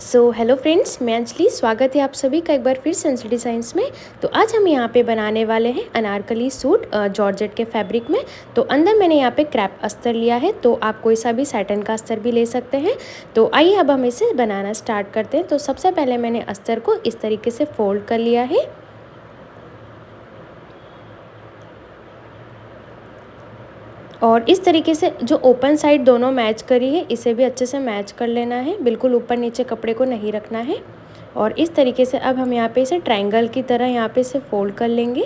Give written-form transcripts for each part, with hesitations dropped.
Hello friends, मैं अंजलि। स्वागत है आप सभी का एक बार फिर से अंजलि डिज़ाइंस में। तो आज हम यहाँ पे बनाने वाले हैं अनारकली सूट जॉर्जेट के फैब्रिक में। तो अंदर मैंने यहाँ पे क्रैप अस्तर लिया है, तो आप कोई सा भी सैटिन का अस्तर भी ले सकते हैं। तो आइए अब हम इसे बनाना स्टार्ट करते हैं। तो सबसे पहले मैंने अस्तर को इस तरीके से फोल्ड कर लिया है और इस तरीके से जो ओपन साइड दोनों मैच करी है इसे भी अच्छे से मैच कर लेना है। बिल्कुल ऊपर नीचे कपड़े को नहीं रखना है। और इस तरीके से अब हम यहाँ पे इसे ट्रायंगल की तरह यहाँ पे इसे फोल्ड कर लेंगे।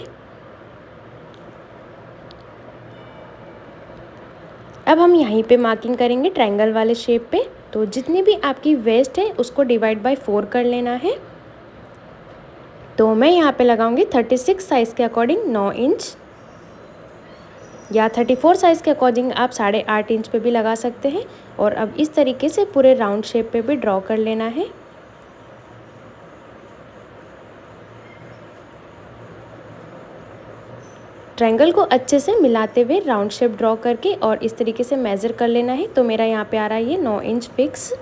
अब हम यहीं पे मार्किंग करेंगे ट्रायंगल वाले शेप पे। तो जितनी भी आपकी वेस्ट है उसको डिवाइड बाय 4 कर लेना है। तो मैं यहाँ पे लगाऊंगी 36 साइज़ के अकॉर्डिंग 9 इंच, या 34 साइज़ के अकॉर्डिंग आप 8.5 इंच पे भी लगा सकते हैं। और अब इस तरीके से पूरे राउंड शेप पे भी ड्रॉ कर लेना है। ट्रायंगल को अच्छे से मिलाते हुए राउंड शेप ड्रॉ करके और इस तरीके से मेज़र कर लेना है। तो मेरा यहाँ पे आ रहा है ये 9 इंच फिक्स।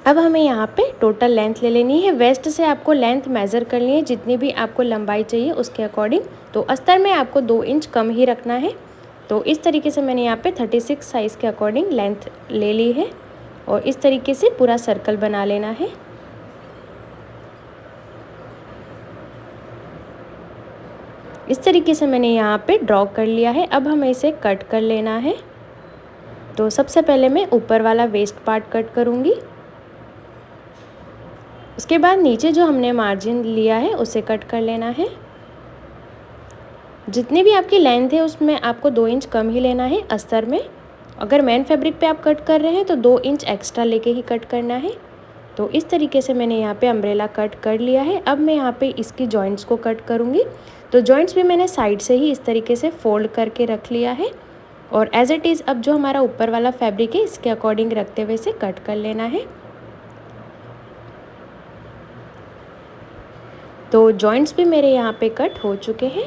अब हमें यहाँ पे टोटल लेंथ ले लेनी है। वेस्ट से आपको लेंथ मेज़र करनी है, जितनी भी आपको लंबाई चाहिए उसके अकॉर्डिंग। तो अस्तर में आपको 2 इंच कम ही रखना है। तो इस तरीके से मैंने यहाँ पे 36 साइज़ के अकॉर्डिंग लेंथ ले ली है और इस तरीके से पूरा सर्कल बना लेना है। इस तरीके से मैंने यहाँ पे ड्रॉ कर लिया है। अब हमें इसे कट कर लेना है। तो सबसे पहले मैं ऊपर वाला वेस्ट पार्ट कट करूँगी। उसके बाद नीचे जो हमने मार्जिन लिया है उसे कट कर लेना है। जितनी भी आपकी लेंथ है उसमें आपको 2 इंच कम ही लेना है अस्तर में। अगर मेन फैब्रिक पे आप कट कर रहे हैं तो 2 इंच एक्स्ट्रा लेके ही कट करना है। तो इस तरीके से मैंने यहाँ पे अम्ब्रेला कट कर लिया है। अब मैं यहाँ पे इसकी जॉइंट्स को कट करूँगी। तो जॉइंट्स भी मैंने साइड से ही इस तरीके से फोल्ड करके रख लिया है और एज इट इज़ अब जो हमारा ऊपर वाला फैब्रिक है इसके अकॉर्डिंग रखते हुए इसे कट कर लेना है। तो जॉइंट्स भी मेरे यहाँ पे कट हो चुके हैं।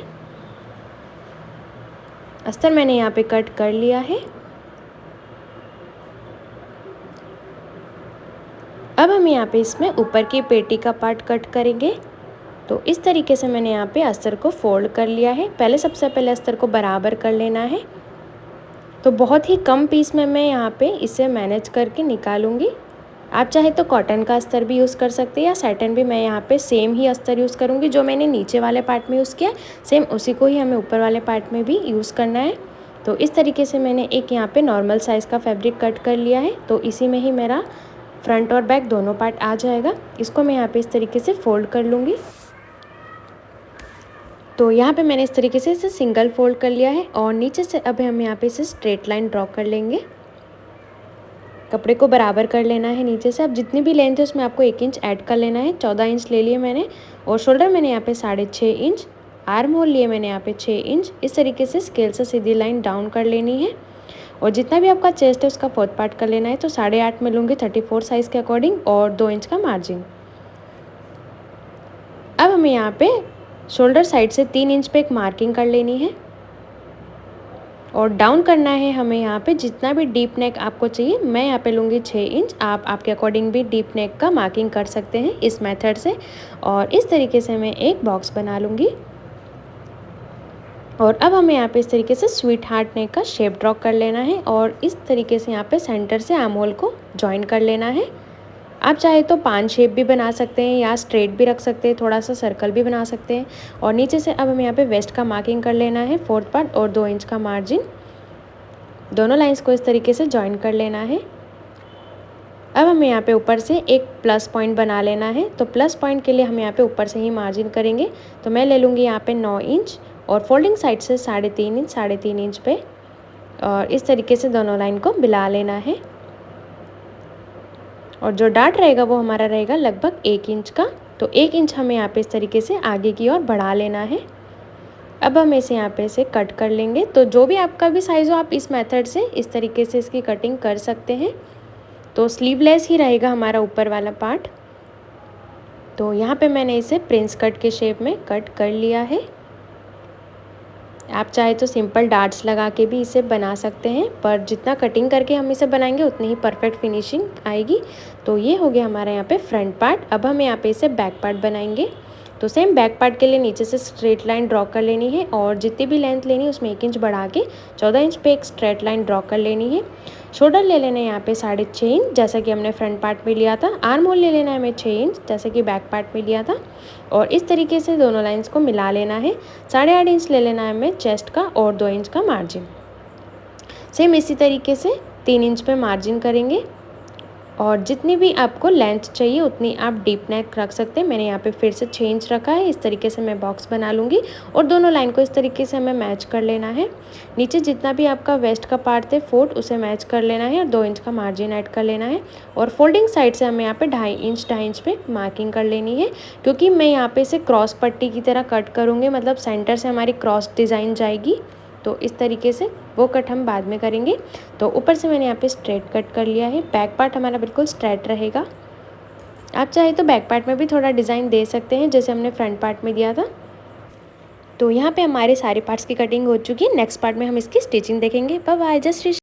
अस्तर मैंने यहाँ पे कट कर लिया है। अब हम यहाँ पे इसमें ऊपर की पेटी का पार्ट कट करेंगे। तो इस तरीके से मैंने यहाँ पे अस्तर को फोल्ड कर लिया है। सबसे पहले अस्तर को बराबर कर लेना है। तो बहुत ही कम पीस में मैं यहाँ पे इसे मैनेज करके निकालूंगी। आप चाहे तो कॉटन का अस्तर भी यूज़ कर सकते हैं या सैटिन भी। मैं यहाँ पे सेम ही अस्तर यूज़ करूँगी जो मैंने नीचे वाले पार्ट में यूज़ किया, सेम उसी को ही हमें ऊपर वाले पार्ट में भी यूज़ करना है। तो इस तरीके से मैंने एक यहाँ पे नॉर्मल साइज़ का फैब्रिक कट कर लिया है। तो इसी में ही मेरा फ्रंट और बैक दोनों पार्ट आ जाएगा। इसको मैं यहाँ पे इस तरीके से फोल्ड कर लूँगी। तो यहाँ पे मैंने इस तरीके से इसे सिंगल फोल्ड कर लिया है और नीचे से अब हम यहाँ पे इसे स्ट्रेट लाइन ड्रॉ कर लेंगे। कपड़े को बराबर कर लेना है नीचे से। अब जितनी भी लेंथ है उसमें आपको 1 इंच ऐड कर लेना है। 14 इंच ले लिए मैंने और शोल्डर मैंने यहाँ पे 6.5 इंच, आर्म होल लिए मैंने यहाँ पे 6 इंच। इस तरीके से स्केल से सीधी लाइन डाउन कर लेनी है और जितना भी आपका चेस्ट है उसका 4th पार्ट कर लेना है। तो 8.5 में लूँगी 34 साइज़ के अकॉर्डिंग और 2 इंच का मार्जिन। अब हमें यहाँ पे शोल्डर साइड से 3 इंच पे एक मार्किंग कर लेनी है और डाउन करना है हमें यहाँ पे जितना भी डीप नेक आपको चाहिए। मैं यहाँ पे लूँगी 6 इंच। आप आपके अकॉर्डिंग भी डीप नेक का मार्किंग कर सकते हैं इस मेथड से। और इस तरीके से मैं एक बॉक्स बना लूँगी और अब हमें यहाँ पे इस तरीके से स्वीट हार्ट नेक का शेप ड्रॉ कर लेना है और इस तरीके से यहाँ पे सेंटर से आर्म होल को ज्वाइन कर लेना है। आप चाहे तो 5 शेप भी बना सकते हैं या स्ट्रेट भी रख सकते हैं, थोड़ा सा सर्कल भी बना सकते हैं। और नीचे से अब हमें यहाँ पे वेस्ट का मार्किंग कर लेना है 4th पार्ट और 2 इंच का मार्जिन। दोनों लाइंस को इस तरीके से ज्वाइन कर लेना है। अब हमें यहाँ पे ऊपर से एक प्लस पॉइंट बना लेना है। तो प्लस पॉइंट के लिए हम यहाँ पे ऊपर से ही मार्जिन करेंगे। तो मैं ले लूँगी यहाँ पे 9 इंच और फोल्डिंग साइड से 3.5 इंच पे और इस तरीके से दोनों लाइन को मिला लेना है। और जो डार्ट रहेगा वो हमारा रहेगा लगभग 1 इंच का। तो 1 इंच हमें यहाँ पे इस तरीके से आगे की ओर बढ़ा लेना है। अब हम इसे यहाँ पे से कट कर लेंगे। तो जो भी आपका भी साइज़ हो आप इस मेथड से इस तरीके से इसकी कटिंग कर सकते हैं। तो स्लीवलेस ही रहेगा हमारा ऊपर वाला पार्ट। तो यहाँ पे मैंने इसे प्रिंस कट के शेप में कट कर लिया है। आप चाहे तो सिंपल डार्ट्स लगा के भी इसे बना सकते हैं, पर जितना कटिंग करके हम इसे बनाएंगे उतनी ही परफेक्ट फिनिशिंग आएगी। तो ये हो गया हमारा यहाँ पे फ्रंट पार्ट। अब हम यहाँ पे इसे बैक पार्ट बनाएंगे। तो सेम बैक पार्ट के लिए नीचे से स्ट्रेट लाइन ड्रॉ कर लेनी है और जितनी भी लेंथ लेनी है उसमें 1 इंच बढ़ा के 14 इंच पे एक स्ट्रेट लाइन ड्रॉ कर लेनी है। शोल्डर ले लेना है यहाँ पे 6.5 इंच, जैसा कि हमने फ्रंट पार्ट में लिया था। आर्म होल ले लेना है हमें 6 इंच, जैसे कि बैक पार्ट में लिया था। और इस तरीके से दोनों लाइंस को मिला लेना है। 8.5 इंच ले लेना है हमें चेस्ट का और 2 इंच का मार्जिन। सेम इसी तरीके से 3 इंच पे मार्जिन करेंगे और जितनी भी आपको लेंथ चाहिए उतनी आप डीप नेक रख सकते हैं। मैंने यहाँ पे फिर से 6 इंच रखा है। इस तरीके से मैं बॉक्स बना लूँगी और दोनों लाइन को इस तरीके से हमें मैच कर लेना है। नीचे जितना भी आपका वेस्ट का पार्ट थे फोल्ड उसे मैच कर लेना है और 2 इंच का मार्जिन ऐड कर लेना है। और फोल्डिंग साइड से हमें यहाँ पे 2.5 इंच पे मार्किंग कर लेनी है, क्योंकि मैं यहाँ पे इसे क्रॉस पट्टी की तरह कट करूँगी, मतलब सेंटर से हमारी क्रॉस डिज़ाइन जाएगी। तो इस तरीके से वो कट हम बाद में करेंगे। तो ऊपर से मैंने यहाँ पे स्ट्रेट कट कर लिया है। बैक पार्ट हमारा बिल्कुल स्ट्रेट रहेगा। आप चाहे तो बैक पार्ट में भी थोड़ा डिज़ाइन दे सकते हैं, जैसे हमने फ्रंट पार्ट में दिया था। तो यहाँ पे हमारे सारे पार्ट्स की कटिंग हो चुकी है। नेक्स्ट पार्ट में हम इसकी स्टिचिंग देखेंगे। Bye bye. जस्ट